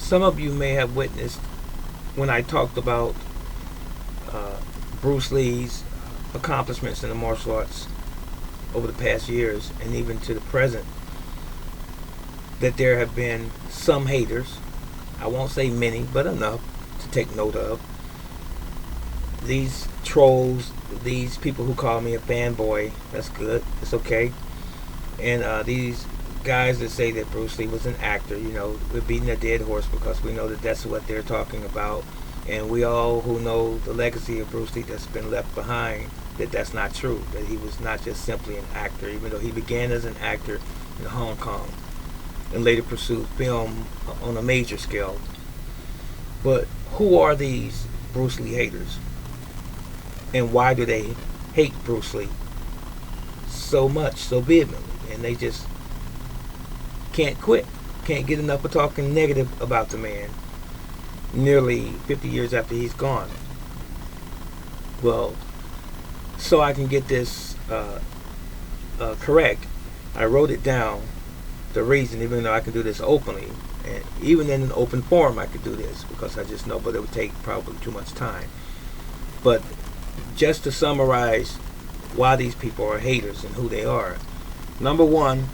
some of you may have witnessed when I talked about Bruce Lee's accomplishments in the martial arts over the past years and even to the present, that there have been some haters. I won't say many, but enough to take note of. These trolls, these people who call me a fanboy, that's good, it's okay. And these guys that say that Bruce Lee was an actor, we're beating a dead horse because we know that that's what they're talking about. And we all who know the legacy of Bruce Lee that's been left behind, that that's not true, that he was not just simply an actor, even though he began as an actor in Hong Kong and later pursued film on a major scale. But who are these Bruce Lee haters? And why do they hate Bruce Lee so much, so vehemently? And they just can't quit, can't get enough of talking negative about the man nearly 50 years after he's gone. Well, so I can get this correct, I wrote it down, the reason, even though I can do this openly, and even in an open forum I could do this, because I just know, but it would take probably too much time. But just to summarize why these people are haters and who they are. Number one,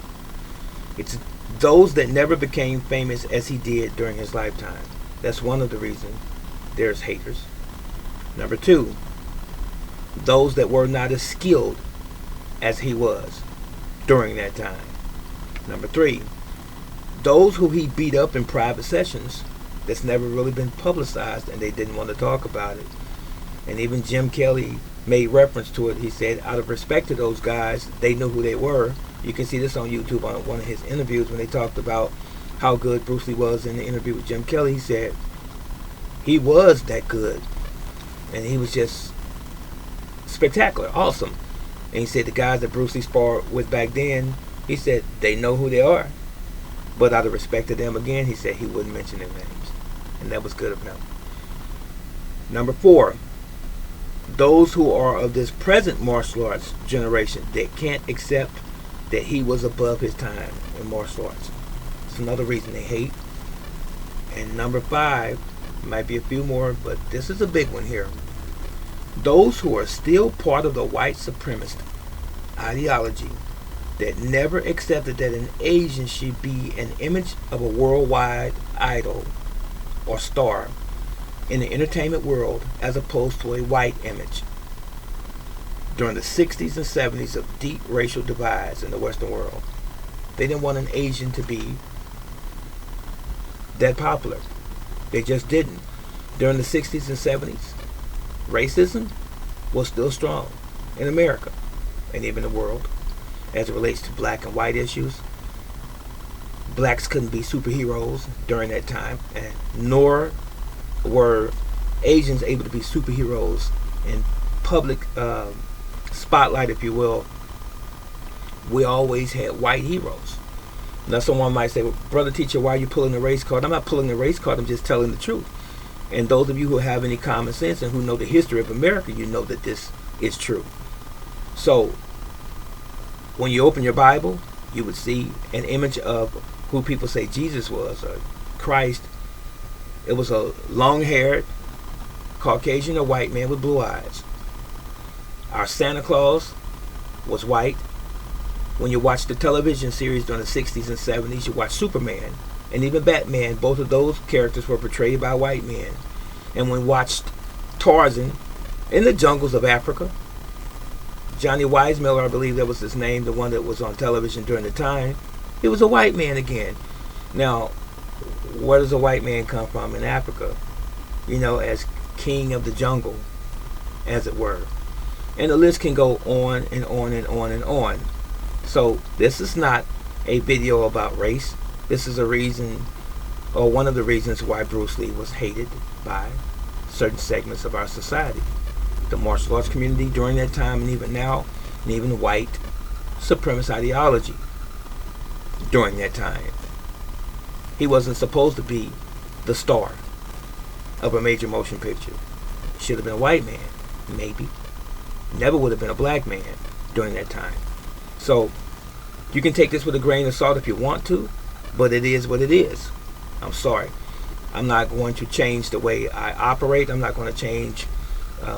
it's those that never became famous as he did during his lifetime. That's one of the reasons there's haters. Number two, those that were not as skilled as he was during that time. Number three, those who he beat up in private sessions that's never really been publicized and they didn't want to talk about it. And even Jim Kelly made reference to it. He said, out of respect to those guys, they knew who they were. You can see this on YouTube on one of his interviews when they talked about how good Bruce Lee was in the interview with Jim Kelly. He said he was that good. And he was just spectacular, awesome. And he said the guys that Bruce Lee sparred with back then, he said they know who they are. But out of respect to them, again, he said he wouldn't mention their names. And that was good of him. Number four, those who are of this present martial arts generation that can't accept that he was above his time in martial arts. It's another reason they hate. And number five, might be a few more, but this is a big one here. Those who are still part of the white supremacist ideology that never accepted that an Asian should be an image of a worldwide idol or star in the entertainment world as opposed to a white image. During the 60s and 70s of deep racial divides in the Western world, they didn't want an Asian to be that popular. They just didn't. During the 60s and 70s, racism was still strong in America and even the world as it relates to black and white issues. Blacks couldn't be superheroes during that time, and nor were Asians able to be superheroes in public spotlight, if you will. We always had white heroes. Now someone might say, well, brother teacher, why are you pulling the race card? I'm not pulling the race card, I'm just telling the truth. And those of you who have any common sense and who know the history of America, you know that this is true. So when you open your Bible, you would see an image of who people say Jesus was, or Christ. It was a long-haired Caucasian or white man with blue eyes. Our Santa Claus was white. When you watch the television series during the 60s and 70s, you watch Superman and even Batman. Both of those characters were portrayed by white men. And when we watched Tarzan in the jungles of Africa, Johnny Weissmuller, I believe that was his name, the one that was on television during the time, he was a white man again. Now, where does a white man come from in Africa? As king of the jungle, as it were. And the list can go on and on and on and on. So this is not a video about race. This is a reason, or one of the reasons why Bruce Lee was hated by certain segments of our society. The martial arts community during that time, and even now, and even white supremacist ideology during that time. He wasn't supposed to be the star of a major motion picture. Should have been a white man, maybe. Never would have been a black man during that time. So you can take this with a grain of salt if you want to, but it is what it is. I'm sorry. I'm not going to change the way I operate. I'm not going to change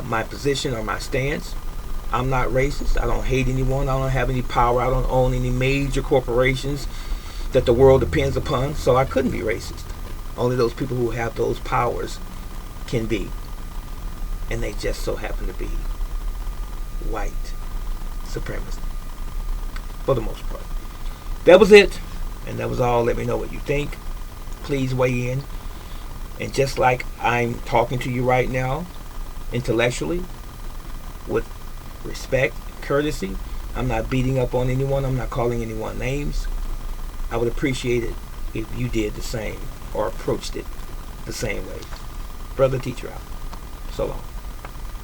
my position or my stance. I'm not racist. I don't hate anyone. I don't have any power. I don't own any major corporations that the world depends upon. So I couldn't be racist. Only those people who have those powers can be. And they just so happen to be white supremacists. For the most part. That was it. And that was all. Let me know what you think. Please weigh in. And just like I'm talking to you right now, intellectually, with respect, courtesy, I'm not beating up on anyone. I'm not calling anyone names. I would appreciate it if you did the same or approached it the same way. Brother Teacher out. So long.